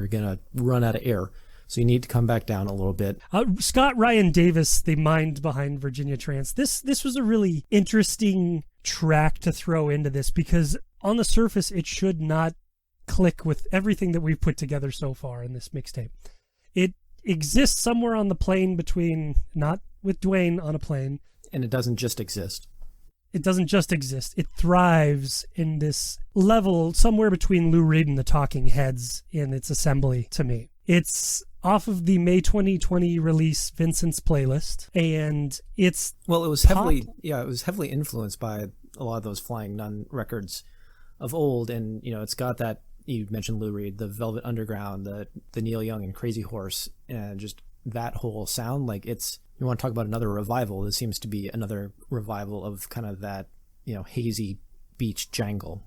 gonna run out of air. So you need to come back down a little bit. Scott Ryan Davis, the mind behind Virginia Trance, this was a really interesting track to throw into this, because on the surface it should not click with everything that we've put together so far in this mixtape. It exists somewhere on the plane between, not with Duane on a plane. And it doesn't just exist. It doesn't just exist. It thrives in this level somewhere between Lou Reed and the Talking Heads in its assembly to me. It's off of the May 2020 release Vincent's Playlist, and it's it was heavily influenced by a lot of those Flying Nun records of old, and it's got that, you mentioned Lou Reed, the Velvet Underground, the Neil Young and Crazy Horse, and just that whole sound. Like, you want to talk about another revival, this seems to be another revival of kind of that hazy beach jangle.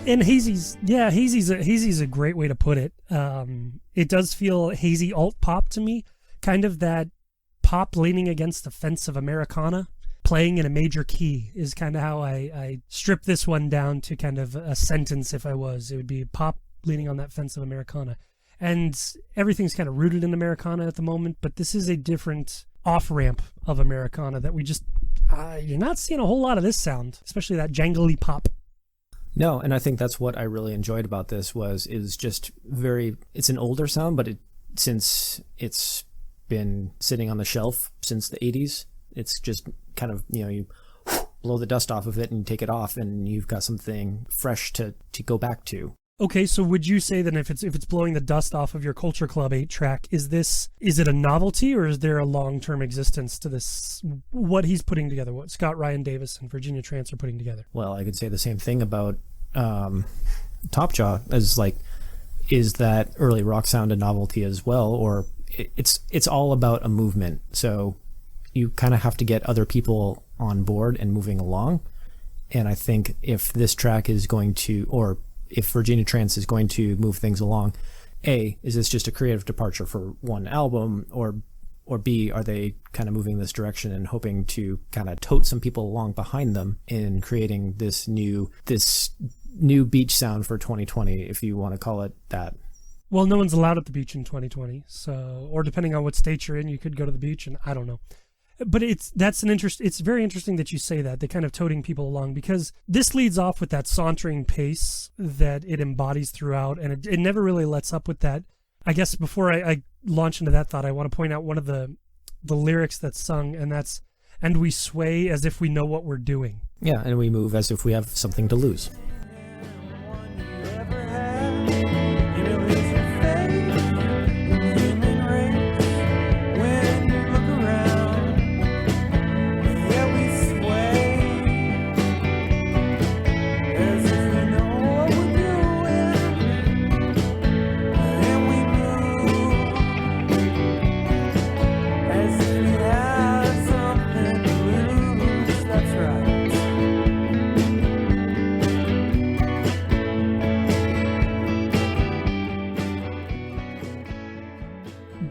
And hazy's a great way to put it. It does feel hazy alt pop to me, kind of that pop leaning against the fence of Americana, playing in a major key is kind of how I strip this one down to kind of a sentence. If I was, it would be pop leaning on that fence of Americana, and everything's kind of rooted in Americana at the moment, but this is a different off ramp of Americana that we just you're not seeing a whole lot of this sound, especially that jangly pop. No, and I think that's what I really enjoyed about this is just it's an older sound, but since it's been sitting on the shelf since the 80s, it's just kind of, you blow the dust off of it and you take it off and you've got something fresh to go back to. Okay, so would you say that if it's blowing the dust off of your Culture Club 8-track, is it a novelty, or is there a long-term existence to this, what he's putting together, what Scott Ryan Davis and Virginia Trance are putting together? Well, I could say the same thing about Topjaw, is that early rock sound a novelty as well, or it's all about a movement. So you kind of have to get other people on board and moving along. And I think if this track is going to, or if Virginia Trance is going to move things along, A, is this just a creative departure for one album, or B, are they kind of moving this direction and hoping to kind of tote some people along behind them in creating this new beach sound for 2020, if you want to call it that? Well, no one's allowed at the beach in 2020, so, or depending on what state you're in, you could go to the beach, and I don't know. But it's very interesting that you say that, the kind of toting people along, because this leads off with that sauntering pace that it embodies throughout, and it never really lets up with that. I guess before I launch into that thought, I want to point out one of the lyrics that's sung, and that's, "And we sway as if we know what we're doing." Yeah, and we move as if we have something to lose.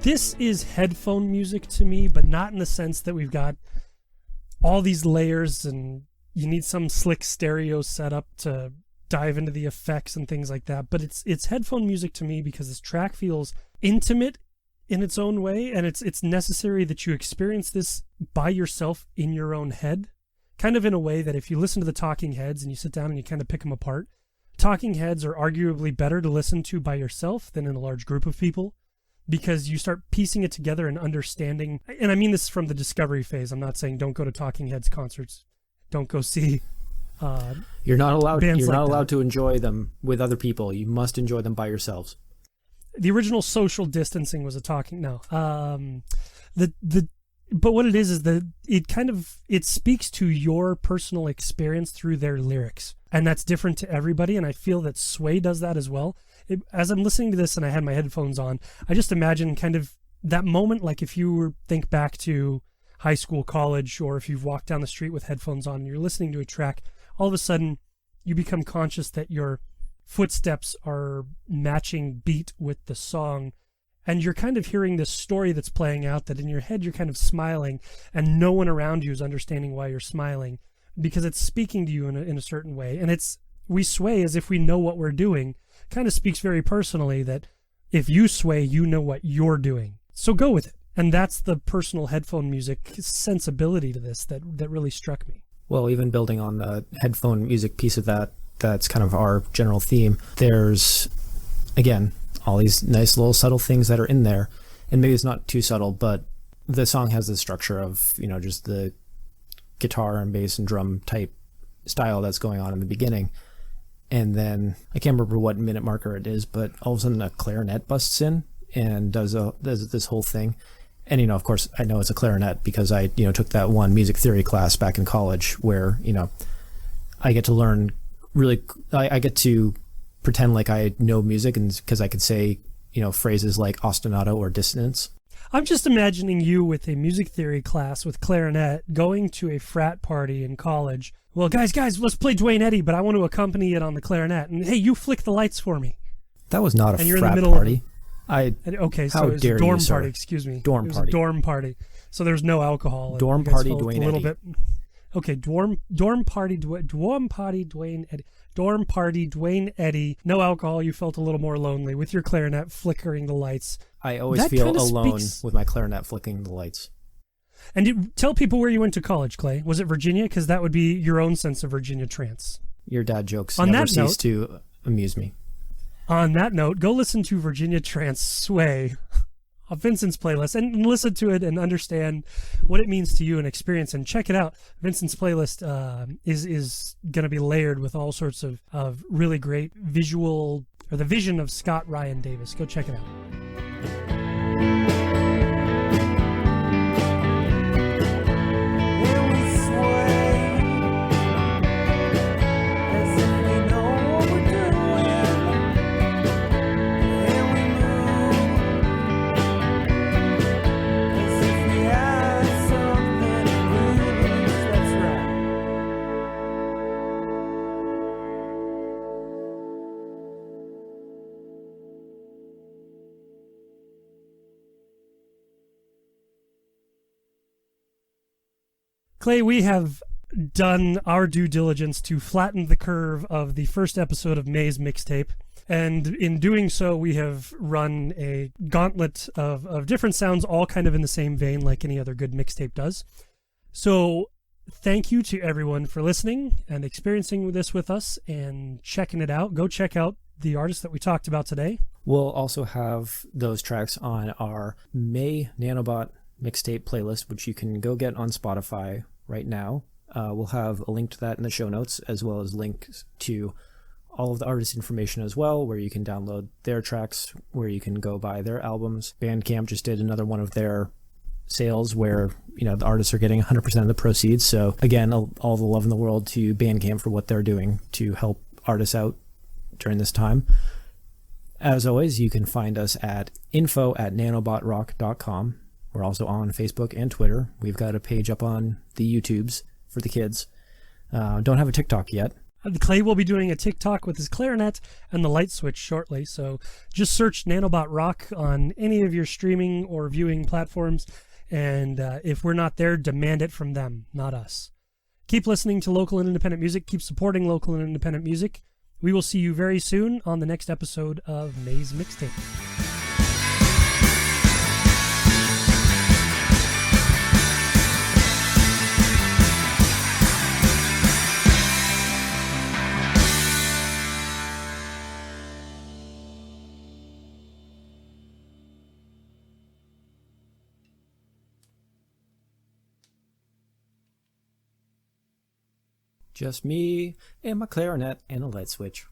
This is headphone music to me, but not in the sense that we've got all these layers and you need some slick stereo setup to dive into the effects and things like that. But it's headphone music to me because this track feels intimate in its own way, and it's necessary that you experience this by yourself in your own head, kind of in a way that if you listen to the Talking Heads and you sit down and you kind of pick them apart, Talking Heads are arguably better to listen to by yourself than in a large group of people, because you start piecing it together and understanding. And I mean this from the discovery phase. I'm not saying don't go to Talking Heads concerts, don't go see you're not allowed bands you're like not allowed that. to enjoy them with other people. You must enjoy them by yourselves. The original social distancing was a talking but what it is that it speaks to your personal experience through their lyrics, and that's different to everybody. And I feel that Sway does that as well. As I'm listening to this and I had my headphones on, I just imagine kind of that moment, like if you think back to high school, college, or if you've walked down the street with headphones on and you're listening to a track, all of a sudden you become conscious that your footsteps are matching beat with the song, and you're kind of hearing this story that's playing out, that in your head you're kind of smiling and no one around you is understanding why you're smiling because it's speaking to you in a certain way. And we sway as if we know what we're doing. Kind of speaks very personally that if you sway, you know what you're doing, so go with it. And that's the personal headphone music sensibility to this that really struck me. Well, even building on the headphone music piece of that's kind of our general theme. There's, again, all these nice little subtle things that are in there. And maybe it's not too subtle, but the song has the structure of, just the guitar and bass and drum type style that's going on in the beginning. And then I can't remember what minute marker it is, but all of a sudden a clarinet busts in and does this whole thing. And, of course, I know it's a clarinet because I, took that one music theory class back in college where, I get to learn I get to pretend like I know music, and because I could say, phrases like ostinato or dissonance. I'm just imagining you with a music theory class with clarinet going to a frat party in college. Well, guys, let's play Duane Eddy, but I want to accompany it on the clarinet. And hey, you flick the lights for me. That was not a you're frat in the middle party. Okay, so how it was dare a dorm you, sir. party, excuse me. Dorm it was party. A dorm party. So there's no alcohol. Dorm You guys party felt Duane a little Eddy. bit. Okay, dorm party Duane Eddy. Dorm party Duane Eddy. No alcohol. You felt a little more lonely with your clarinet flickering the lights. I always That feel kinda alone speaks- with my clarinet flicking the lights. And tell people where you went to college, Clay. Was it Virginia? Because that would be your own sense of Virginia trance. Your dad jokes On never that note- cease to amuse me. On that note, go listen to Virginia Trance Sway on Vincent's playlist and listen to it and understand what it means to you and experience, and check it out. Vincent's playlist is going to be layered with all sorts of really great visual, or the vision of Scott Ryan Davis. Go check it out. And we sway as if we know what we're doing, and we move as if we had something to lose. That's right. Clay, we have done our due diligence to flatten the curve of the first episode of May's Mixtape. And in doing so, we have run a gauntlet of different sounds, all kind of in the same vein like any other good mixtape does. So thank you to everyone for listening and experiencing this with us and checking it out. Go check out the artists that we talked about today. We'll also have those tracks on our May Nanobot mixtape playlist, which you can go get on Spotify right now. We'll have a link to that in the show notes, as well as links to all of the artist information as well, where you can download their tracks, where you can go buy their albums. Bandcamp just did another one of their sales where, the artists are getting 100% of the proceeds. So again, all the love in the world to Bandcamp for what they're doing to help artists out during this time. As always, you can find us at info@nanobotrock.com. We're also on Facebook and Twitter. We've got a page up on the YouTubes for the kids. Don't have a TikTok yet. Clay will be doing a TikTok with his clarinet and the Lightswitch shortly, so just search Nanobot Rock on any of your streaming or viewing platforms, and if we're not there, demand it from them, not us. Keep listening to local and independent music. Keep supporting local and independent music. We will see you very soon on the next episode of May's Mixtape. Just me and my clarinet and a light switch.